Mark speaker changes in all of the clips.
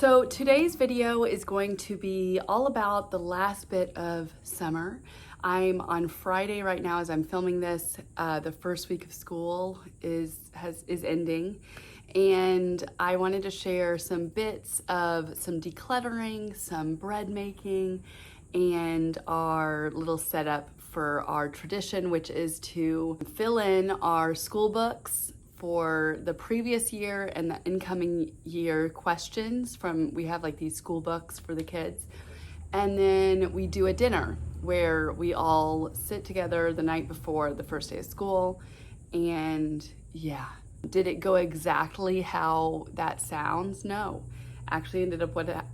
Speaker 1: So today's video is going to be all about the last bit of summer. I'm on Friday right now as I'm filming this. The first week of school is ending, and I wanted to share some bits of some decluttering, some bread making, and our little setup for our tradition, which is to fill in our school books for the previous year and the incoming year questions from, we have like these school books for the kids. And then we do a dinner where we all sit together the night before the first day of school. And yeah, did it go exactly how that sounds? No. Actually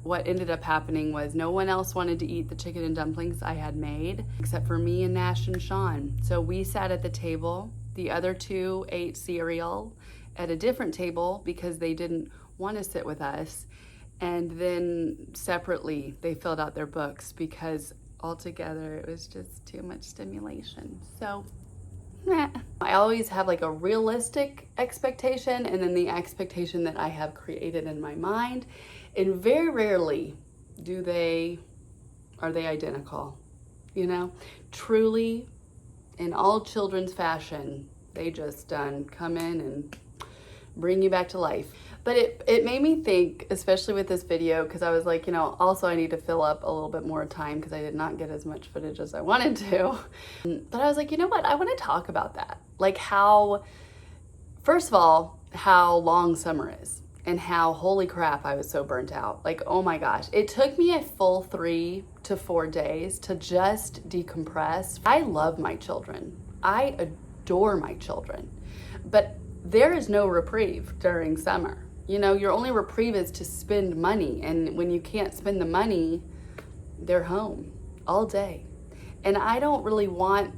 Speaker 1: what ended up happening was no one else wanted to eat the chicken and dumplings I had made except for me and Nash and Sean. So we sat at the table. The other two ate cereal at a different table because they didn't want to sit with us. And then separately, they filled out their books because altogether it was just too much stimulation. So, I always have like a realistic expectation and then the expectation that I have created in my mind. And very rarely are they identical, you know? Truly, in all children's fashion, they just come in and bring you back to life. But it made me think, especially with this video, because I was like, you know, also I need to fill up a little bit more time because I did not get as much footage as I wanted to. But I was like, you know what? I want to talk about that. Like first of all, how long summer is and how, holy crap, I was so burnt out. Like, oh my gosh. It took me a full 3 to 4 days to just decompress. I love my children. I adore my children. But there is no reprieve during summer. You know, your only reprieve is to spend money. And when you can't spend the money, they're home all day. And I don't really want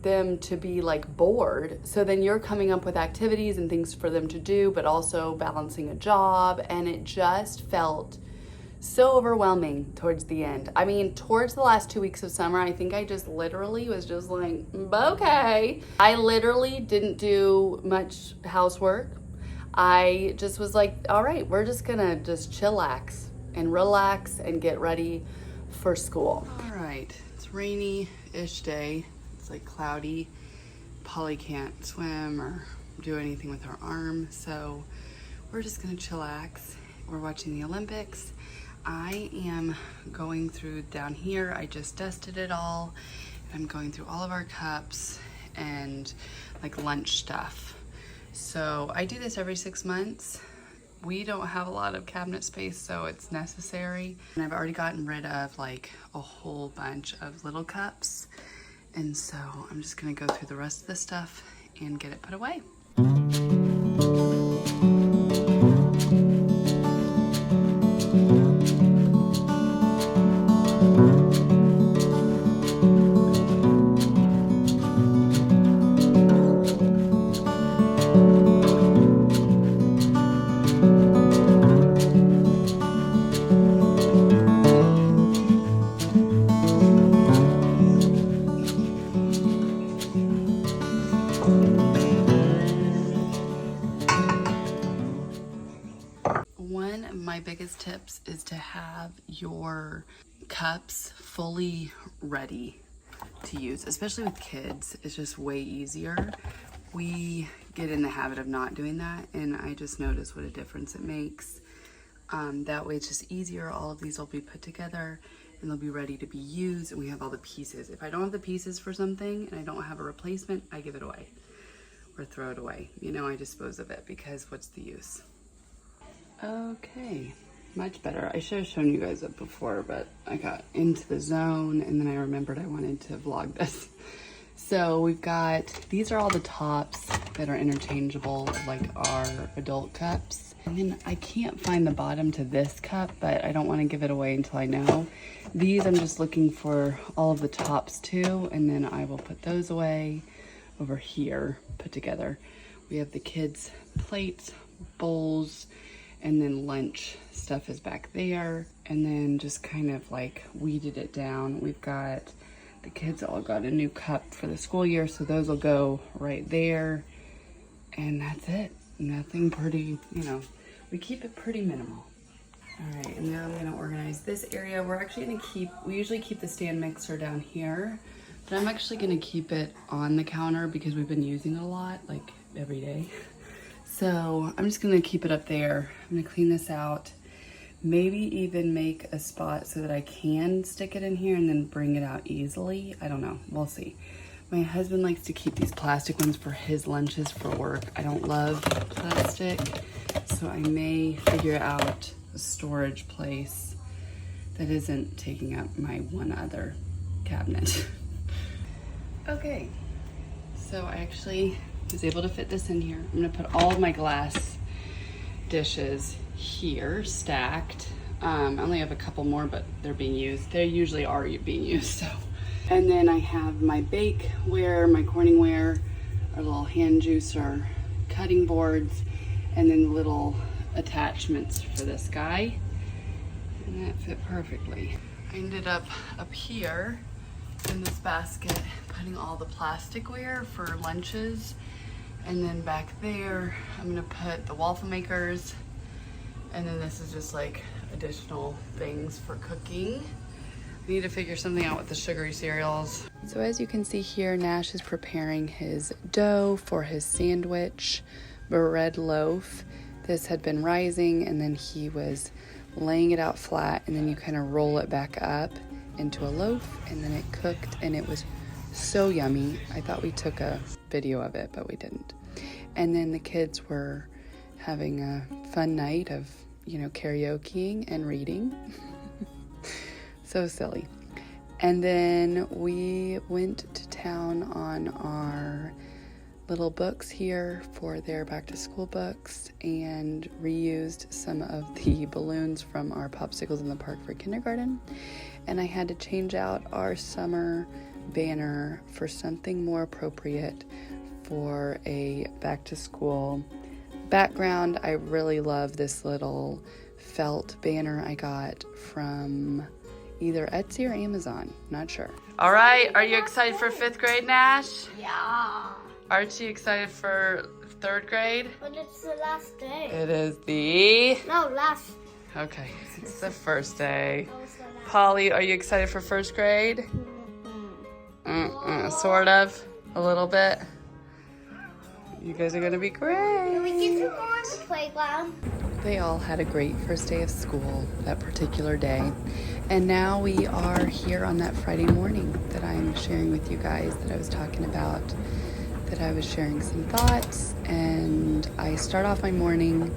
Speaker 1: them to be like bored. So then you're coming up with activities and things for them to do, but also balancing a job. And it just felt so overwhelming towards the end. I mean, towards the last 2 weeks of summer, I think I just literally was just like, okay. I literally didn't do much housework. I just was like, all right, we're just gonna just chillax and relax and get ready for school. All right, it's rainy-ish day. It's like cloudy. Polly can't swim or do anything with her arm, so we're just gonna chillax. We're watching the Olympics. I am going through down here. I just dusted it all. I'm going through all of our cups and like lunch stuff. So I do this every 6 months. We don't have a lot of cabinet space, so it's necessary. And I've already gotten rid of like a whole bunch of little cups. And so I'm just gonna go through the rest of the stuff and get it put away. One of my biggest tips is to have your cups fully ready to use, especially with kids. It's just way easier. We get in the habit of not doing that, and I just notice what a difference it makes. That way it's just easier. All of these will be put together and they'll be ready to be used, and we have all the pieces. If I don't have the pieces for something and I don't have a replacement, I give it away or throw it away. You know, I dispose of it because what's the use? Okay, much better. I should have shown you guys it before, but I got into the zone and then I remembered I wanted to vlog this. So we've got, these are all the tops that are interchangeable, like our adult cups. And then I can't find the bottom to this cup, but I don't want to give it away until I know. These I'm just looking for all of the tops too, and then I will put those away over here, put together. We have the kids' plates, bowls, and then lunch stuff is back there. And then just kind of like weeded it down. We've got, the kids all got a new cup for the school year, so those will go right there. And that's it. Nothing pretty, you know, we keep it pretty minimal. All right, and now I'm gonna organize this area. We're actually gonna we usually keep the stand mixer down here, but I'm actually gonna keep it on the counter because we've been using it a lot, like every day. So I'm just gonna keep it up there. I'm gonna clean this out. Maybe even make a spot so that I can stick it in here and then bring it out easily. I don't know, we'll see. My husband likes to keep these plastic ones for his lunches for work. I don't love plastic, so I may figure out a storage place that isn't taking up my one other cabinet. Okay, so I actually was able to fit this in here. I'm gonna put all of my glass dishes here, stacked. I only have a couple more, but they're being used. They usually are being used, so. And then I have my bakeware, my Corningware, our little hand juicer, cutting boards, and then little attachments for this guy. And that fit perfectly. I ended up here in this basket, putting all the plasticware for lunches. And then back there, I'm gonna put the waffle makers. And then this is just like additional things for cooking. I need to figure something out with the sugary cereals. So as you can see here, Nash is preparing his dough for his sandwich, bread loaf. This had been rising and then he was laying it out flat, and then you kind of roll it back up into a loaf, and then it cooked and it was so yummy. I thought we took a video of it, but we didn't. And then the kids were having a fun night of, you know, karaokeing and reading. So silly. And then we went to town on our little books here for their back to school books and reused some of the balloons from our Popsicles in the Park for kindergarten. And I had to change out our summer banner for something more appropriate for a back to school background. I really love this little felt banner I got from either Etsy or Amazon, not sure. All right, are you excited for 5th grade, Nash?
Speaker 2: Yeah.
Speaker 1: Aren't you excited for 3rd grade?
Speaker 2: But it's the last day.
Speaker 1: It is the...
Speaker 2: No, last.
Speaker 1: Okay, it's the first day.
Speaker 2: No, it's the last.
Speaker 1: Polly, are you excited for 1st grade? Sort of, a little bit. You guys are gonna be great.
Speaker 2: We get to go on the playground.
Speaker 1: They all had a great first day of school that particular day. And now we are here on that Friday morning that I'm sharing with you guys, that I was talking about, that I was sharing some thoughts. And I start off my morning,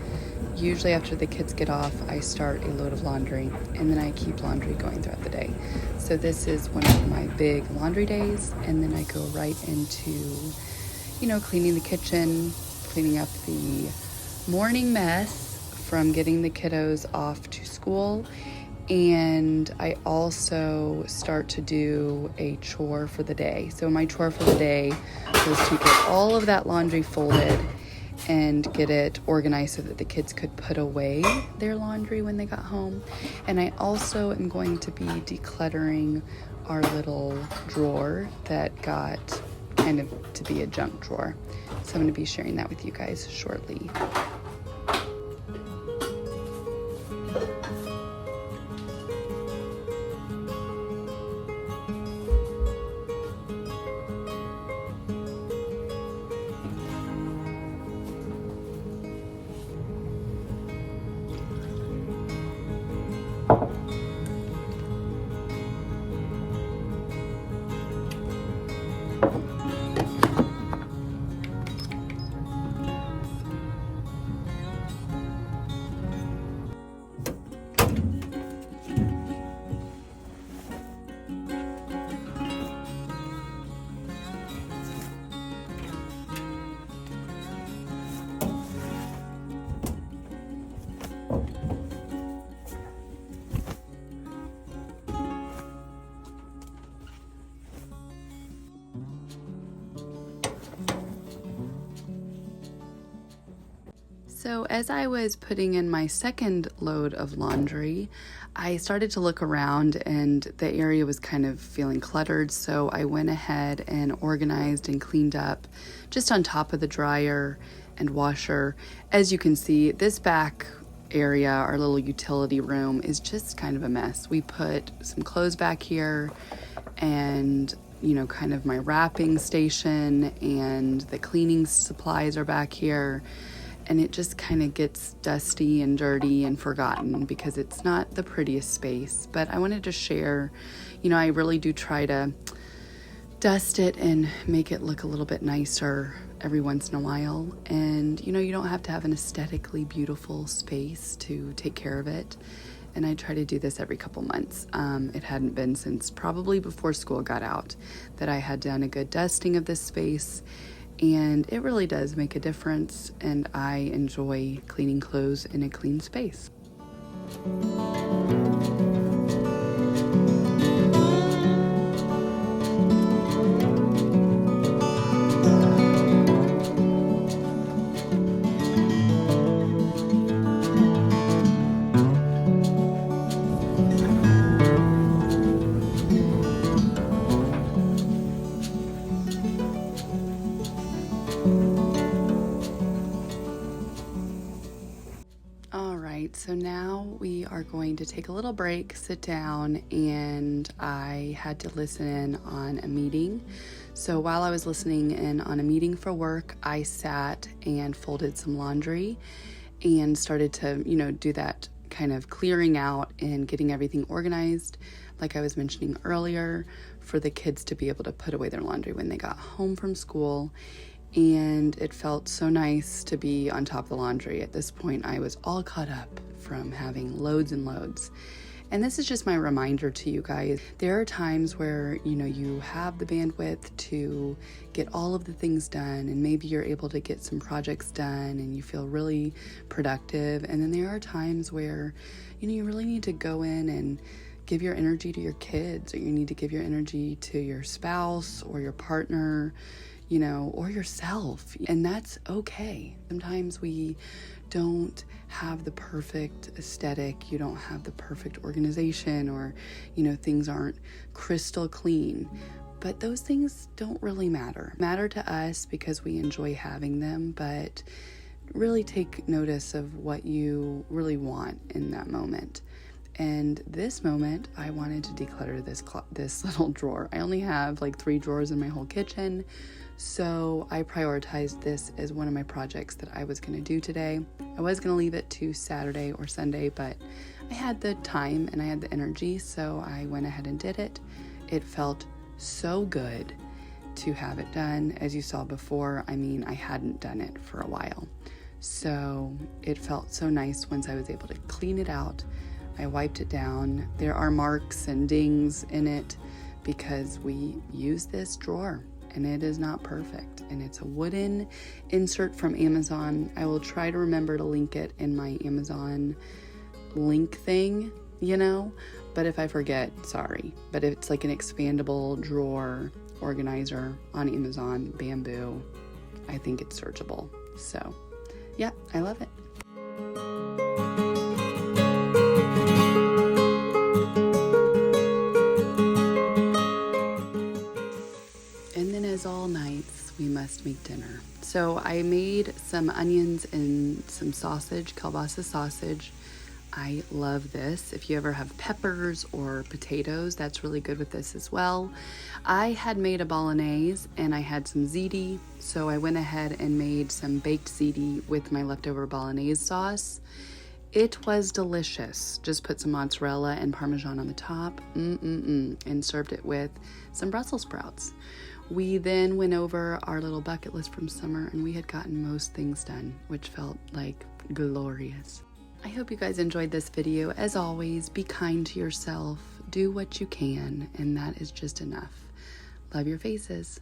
Speaker 1: usually after the kids get off, I start a load of laundry, and then I keep laundry going throughout the day. So this is one of my big laundry days, and then I go right into, you know, cleaning the kitchen, cleaning up the morning mess from getting the kiddos off to school. And I also start to do a chore for the day. So my chore for the day was to get all of that laundry folded and get it organized so that the kids could put away their laundry when they got home. And I also am going to be decluttering our little drawer that got kind of to be a junk drawer. So I'm going to be sharing that with you guys shortly. So as I was putting in my second load of laundry, I started to look around and the area was kind of feeling cluttered. So I went ahead and organized and cleaned up just on top of the dryer and washer. As you can see, this back area, our little utility room, is just kind of a mess. We put some clothes back here and, you know, kind of my wrapping station, and the cleaning supplies are back here. And it just kind of gets dusty and dirty and forgotten because it's not the prettiest space. But I wanted to share, you know, I really do try to dust it and make it look a little bit nicer every once in a while. And, you know, you don't have to have an aesthetically beautiful space to take care of it. And I try to do this every couple months. It hadn't been since probably before school got out that I had done a good dusting of this space. And it really does make a difference, and I enjoy cleaning clothes in a clean space. So now we are going to take a little break, sit down, and I had to listen in on a meeting. So while I was listening in on a meeting for work, I sat and folded some laundry and started to, you know, do that kind of clearing out and getting everything organized, like I was mentioning earlier, for the kids to be able to put away their laundry when they got home from school. And it felt so nice to be on top of the laundry. At this point, I was all caught up from having loads and loads. And this is just my reminder to you guys. There are times where, you know, you have the bandwidth to get all of the things done, and maybe you're able to get some projects done and you feel really productive. And then there are times where, you know, you really need to go in and give your energy to your kids, or you need to give your energy to your spouse or your partner, you know, or yourself. And that's okay. Sometimes we don't have the perfect aesthetic, you don't have the perfect organization, or, you know, things aren't crystal clean. But those things don't really matter to us because we enjoy having them. But really take notice of what you really want in that moment. And this moment, I wanted to declutter this little drawer. I only have like 3 drawers in my whole kitchen, so I prioritized this as one of my projects that I was going to do today. I was going to leave it to Saturday or Sunday, but I had the time and I had the energy, so I went ahead and did it. It felt so good to have it done. As you saw before, I mean, I hadn't done it for a while. So it felt so nice once I was able to clean it out. I wiped it down. There are marks and dings in it because we use this drawer and it is not perfect. And it's a wooden insert from Amazon. I will try to remember to link it in my Amazon link thing, you know, but if I forget, sorry. But it's like an expandable drawer organizer on Amazon, bamboo. I think it's searchable. So yeah, I love it. All nights we must make dinner. So I made some onions and some sausage, kielbasa sausage. I love this. If you ever have peppers or potatoes, that's really good with this as well. I had made a bolognese and I had some ziti, so I went ahead and made some baked ziti with my leftover bolognese sauce. It was delicious. Just put some mozzarella and Parmesan on the top, and served it with some Brussels sprouts. We then went over our little bucket list from summer, and we had gotten most things done, which felt like glorious. I hope you guys enjoyed this video. As always, be kind to yourself, do what you can, and that is just enough. Love your faces.